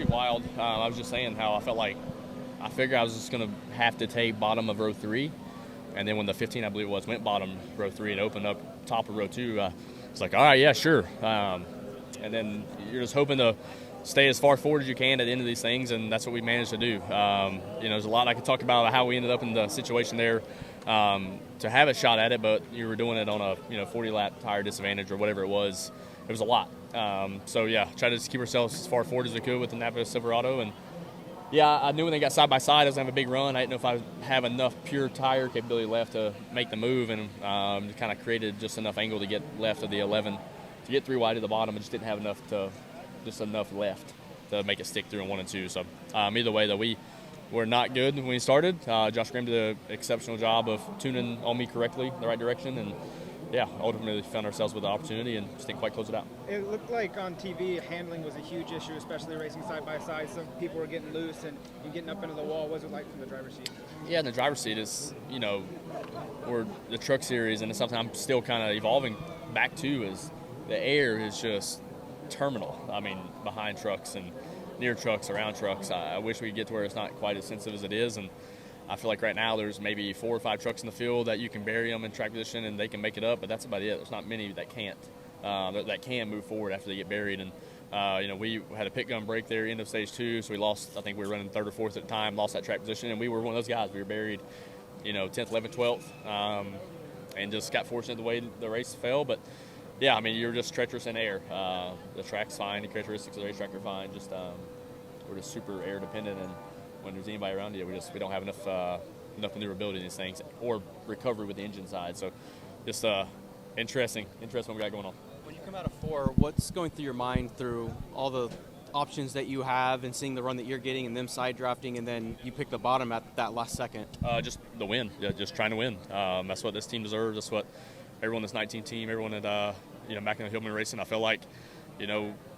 pretty wild. I was just saying how I felt like I figured I was just going to have to take bottom of row 3. And then when the 15, I believe it was, went bottom row 3 and opened up top of row 2, it's like, all right, yeah, sure. And then you're just hoping to stay as far forward as you can at the end of these things, and that's what we managed to do. There's a lot I could talk about how we ended up in the situation there to have a shot at it, but you were doing it on a 40-lap tire disadvantage or whatever it was. It was a lot. Try to just keep ourselves as far forward as we could with the Napa Silverado. And, I knew when they got side by side, I was going to have a big run. I didn't know if I have enough pure tire capability left to make the move, and kind of created just enough angle to get left of the 11 to get 3 wide at the bottom. I just didn't have enough left to make it stick through in 1 and 2. So either way, though, we were not good when we started. Josh Graham did an exceptional job of tuning on me correctly in the right direction, and ultimately found ourselves with the opportunity and just didn't quite close it out. It looked like on TV handling was a huge issue, especially racing side by side. Some people were getting loose and getting up into the wall. What was it like from the driver's seat? Yeah, in the driver's seat is, or the truck series, and it's something I'm still kind of evolving back to, is the air is just terminal. I mean, behind trucks and near trucks, around trucks. I wish we could get to where it's not quite as sensitive as it is, and I feel like right now there's maybe 4 or 5 trucks in the field that you can bury them in track position and they can make it up, but that's about it. There's not many that can't, that can move forward after they get buried. And, we had a pit gun break there, end of stage 2, so we lost, I think we were running 3rd or 4th at the time, lost that track position, and we were one of those guys. We were buried, 10th, 11th, 12th, and just got fortunate the way the race fell. But, you're just treacherous in air. The track's fine, the characteristics of the racetrack are fine. Just we're just super air dependent, and when there's anybody around you, we don't have enough maneuverability in these things or recovery with the engine side. So just interesting what we got going on. When you come out of 4, what's going through your mind through all the options that you have and seeing the run that you're getting and them side drafting, and then you pick the bottom at that last second? Just the win. Just trying to win. That's what this team deserves. That's what everyone, this 19 team, everyone at Mack and Hillman Racing, I feel like,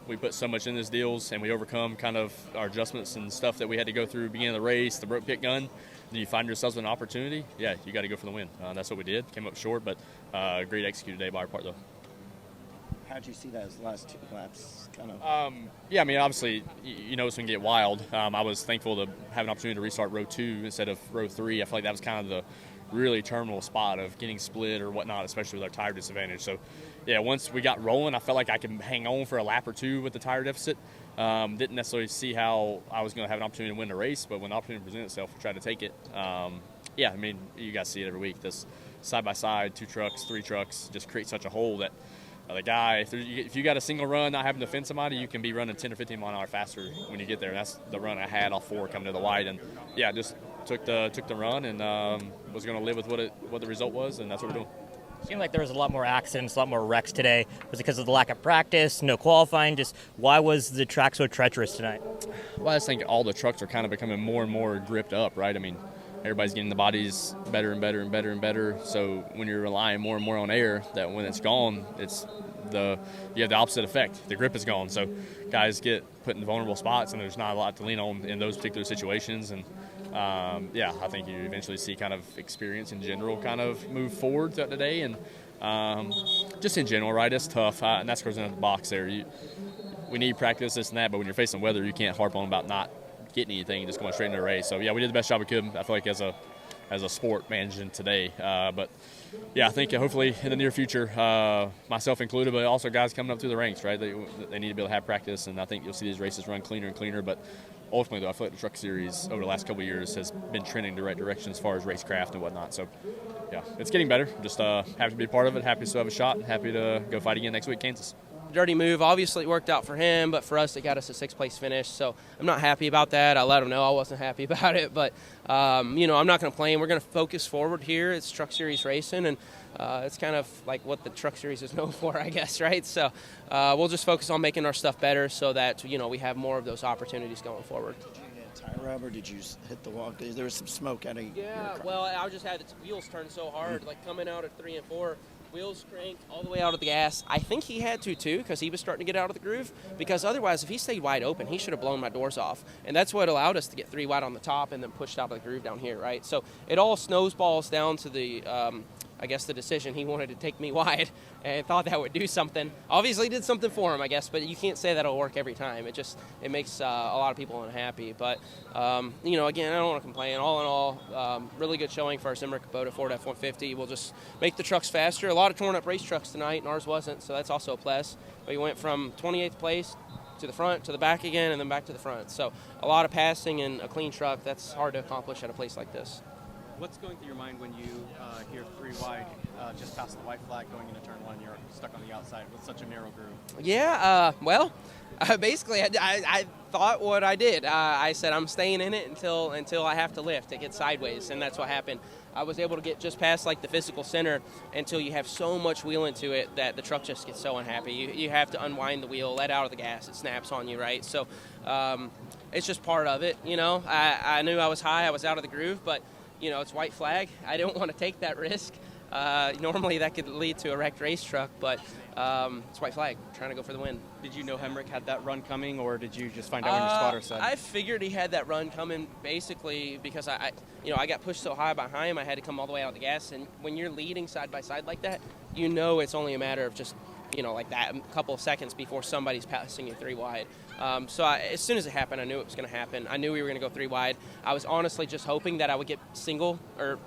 we put so much in these deals and we overcome kind of our adjustments and stuff that we had to go through at the beginning of the race, the broke pit gun. Then you find yourselves with an opportunity. Yeah, you got to go for the win. That's what we did. Came up short, but great executed today by our part, though. How'd you see those last 2 laps? Kind of. Obviously, it's going to get wild. I was thankful to have an opportunity to restart row 2 instead of row 3. I feel like that was kind of the really terminal spot of getting split or whatnot, especially with our tire disadvantage. So, once we got rolling, I felt like I could hang on for a lap or 2 with the tire deficit. Didn't necessarily see how I was going to have an opportunity to win the race, but when the opportunity presented itself, we tried to take it. You guys see it every week. This side-by-side, 2 trucks, 3 trucks, just create such a hole that the guy, if you got a single run not having to defend somebody, you can be running 10 or 15 mile an hour faster when you get there. And that's the run I had off 4 coming to the wide. And, just took the run and was going to live with what the result was, and that's what we're doing. It seemed like there was a lot more accidents, a lot more wrecks today. Was it because of the lack of practice, no qualifying? Just why was the track so treacherous tonight? Well, I just think all the trucks are kind of becoming more and more gripped up, right? I mean, everybody's getting the bodies better and better and better and better. So when you're relying more and more on air, that when it's gone, you have the opposite effect. The grip is gone. So guys get put in vulnerable spots, and there's not a lot to lean on in those particular situations. And I think you eventually see kind of experience in general kind of move forward throughout the day. And just in general, right, it's tough. And that's goes into the box there. We need practice, this and that, but when you're facing weather, you can't harp on about not getting anything and just going straight into the race. So, we did the best job we could, I feel like, as a sport managing today. But I think hopefully in the near future, myself included, but also guys coming up through the ranks, right? They need to be able to have practice, and I think you'll see these races run cleaner and cleaner. But ultimately, though, I feel like the truck series over the last couple of years has been trending the right direction as far as racecraft and whatnot. So, it's getting better. Just happy to be a part of it, happy to still have a shot, and happy to go fight again next week, Kansas. Dirty move. Obviously, it worked out for him, but for us, it got us a 6th-place finish. So I'm not happy about that. I let him know I wasn't happy about it, but I'm not going to complain. We're going to focus forward here. It's Truck Series racing, and it's kind of like what the Truck Series is known for, I guess, right? So we'll just focus on making our stuff better so that we have more of those opportunities going forward. Did you get a tire rub, or did you hit the wall? There was some smoke out of your car. Well, I just had the wheels turned so hard, like coming out at 3 and 4. Wheels cranked all the way out of the gas. I think he had to, too, because he was starting to get out of the groove. Because otherwise, if he stayed wide open, he should have blown my doors off. And that's what allowed us to get 3 wide on the top and then pushed out of the groove down here, right? So it all snowballs down to the I guess, the decision. He wanted to take me wide and thought that would do something. Obviously did something for him, I guess, but you can't say that'll work every time. It makes a lot of people unhappy. But, again, I don't want to complain. All in all, really good showing for our Hemric Kubota Ford F-150. We'll just make the trucks faster. A lot of torn up race trucks tonight, and ours wasn't, so that's also a plus. But we went from 28th place to the front, to the back again, and then back to the front. So a lot of passing and a clean truck. That's hard to accomplish at a place like this. What's going through your mind when you hear 3 wide just past the white flag going into turn 1? You're stuck on the outside with such a narrow groove. Yeah, basically, I thought what I did. I said I'm staying in it until I have to lift. It gets sideways, and that's what happened. I was able to get just past like the physical center until you have so much wheel into it that the truck just gets so unhappy. You have to unwind the wheel, let out of the gas, it snaps on you, right? So it's just part of it, I knew I was high, I was out of the groove, but it's white flag. I don't want to take that risk. Normally that could lead to a wrecked race truck, but it's white flag. I'm trying to go for the win. Did you know Hemric had that run coming, or did you just find out when your spotter said? I figured he had that run coming basically because I got pushed so high by Heim, I had to come all the way out of the gas. And when you're leading side by side like that, it's only a matter of just like that, a couple of seconds before somebody's passing you 3 wide. So as soon as it happened, I knew it was going to happen. I knew we were going to go 3 wide. I was honestly just hoping that I would get single or,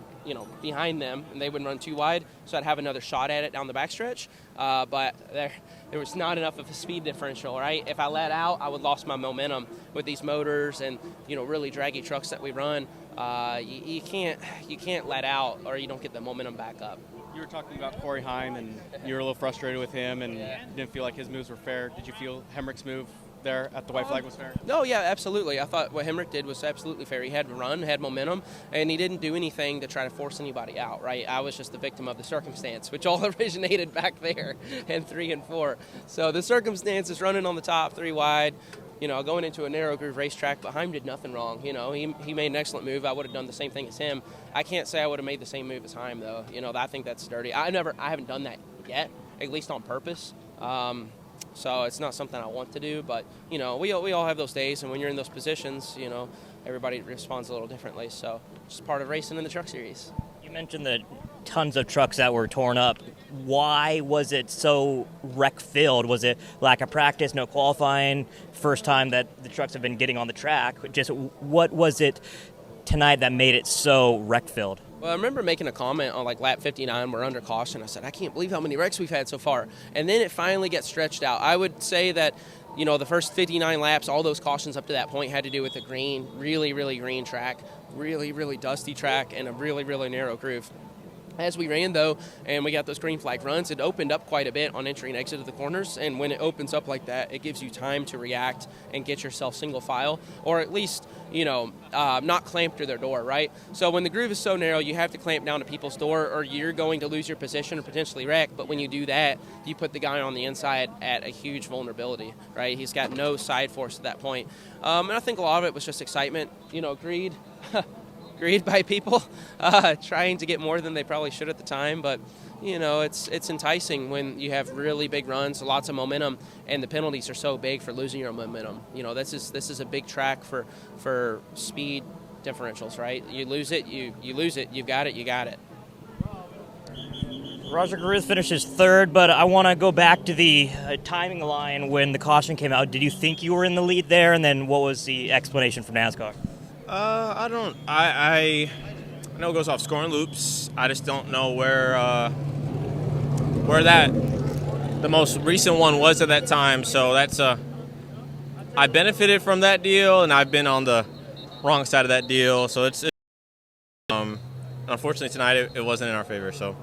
behind them and they would run 2 wide, so I'd have another shot at it down the backstretch. But there was not enough of a speed differential, right? If I let out, I would lost my momentum with these motors and, really draggy trucks that we run. You can't let out or you don't get the momentum back up. You were talking about Corey Heim, and you were a little frustrated with him and didn't feel like his moves were fair. Did you feel Hemric's move there at the white flag was fair? No, yeah, absolutely. I thought what Hemric did was absolutely fair. He had to run, had momentum, and he didn't do anything to try to force anybody out, right? I was just the victim of the circumstance, which all originated back there in 3 and 4. So the circumstance is running on the top, 3 wide, going into a narrow groove racetrack, but Heim did nothing wrong. He made an excellent move. I would have done the same thing as him. I can't say I would have made the same move as Heim, though. I think that's dirty. I haven't done that yet, at least on purpose. So it's not something I want to do, but, we all have those days, and when you're in those positions, everybody responds a little differently. So it's just part of racing in the truck series. You mentioned the tons of trucks that were torn up. Why was it so wreck-filled? Was it lack of practice, no qualifying, first time that the trucks have been getting on the track? Just what was it tonight that made it so wreck-filled? Well, I remember making a comment on lap 59, we're under caution. I said, I can't believe how many wrecks we've had so far. And then it finally gets stretched out. I would say that, the first 59 laps, all those cautions up to that point had to do with the green, really, really green track, really, really dusty track, and a really, really narrow groove. As we ran, though, and we got those green flag runs, it opened up quite a bit on entry and exit of the corners, and when it opens up like that, it gives you time to react and get yourself single file, or at least, not clamped to their door, right? So when the groove is so narrow, you have to clamp down to people's door, or you're going to lose your position or potentially wreck, but when you do that, you put the guy on the inside at a huge vulnerability, right? He's got no side force at that point. And I think a lot of it was just excitement, greed. Greed by people trying to get more than they probably should at the time, but it's enticing when you have really big runs, lots of momentum, and the penalties are so big for losing your momentum. This is a big track for speed differentials, right? You lose it, you lose it. You've got it, you got it. Rajah Caruth finishes 3rd, but I want to go back to the timing line when the caution came out. Did you think you were in the lead there, and then what was the explanation from NASCAR? I don't. I know it goes off scoring loops. I just don't know where the most recent one was at that time. So that's I benefited from that deal, and I've been on the wrong side of that deal. So it's unfortunately tonight it wasn't in our favor. So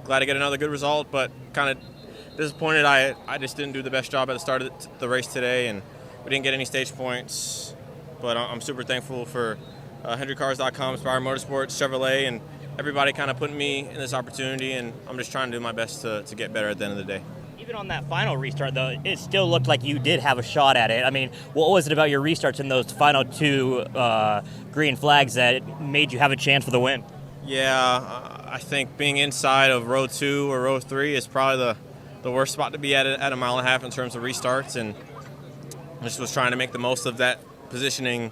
glad to get another good result, but kind of disappointed. I just didn't do the best job at the start of the race today, and we didn't get any stage points. But I'm super thankful for HendrickCars.com, Inspire Motorsports, Chevrolet, and everybody kind of putting me in this opportunity, and I'm just trying to do my best to get better at the end of the day. Even on that final restart, though, it still looked like you did have a shot at it. I mean, what was it about your restarts in those final 2 green flags that made you have a chance for the win? Yeah, I think being inside of row 2 or row 3 is probably the worst spot to be at a mile and a half in terms of restarts, and I just was trying to make the most of that positioning,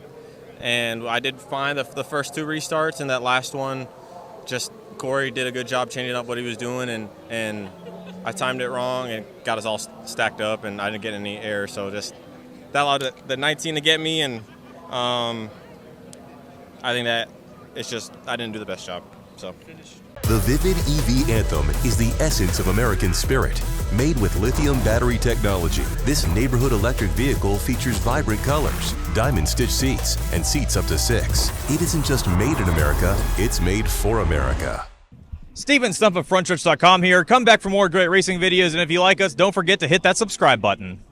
and I did find the first 2 restarts, and that last one just Corey did a good job changing up what he was doing, and I timed it wrong and got us all stacked up, and I didn't get any air. So just that allowed the 19 to get me, and I think that it's just I didn't do the best job. So. The Vivid EV Anthem is the essence of American spirit. Made with lithium battery technology, this neighborhood electric vehicle features vibrant colors, diamond stitch seats, and seats up to 6. It isn't just made in America, it's made for America. Steven Stump of Frontstretch.com here. Come back for more great racing videos, and if you like us, don't forget to hit that subscribe button.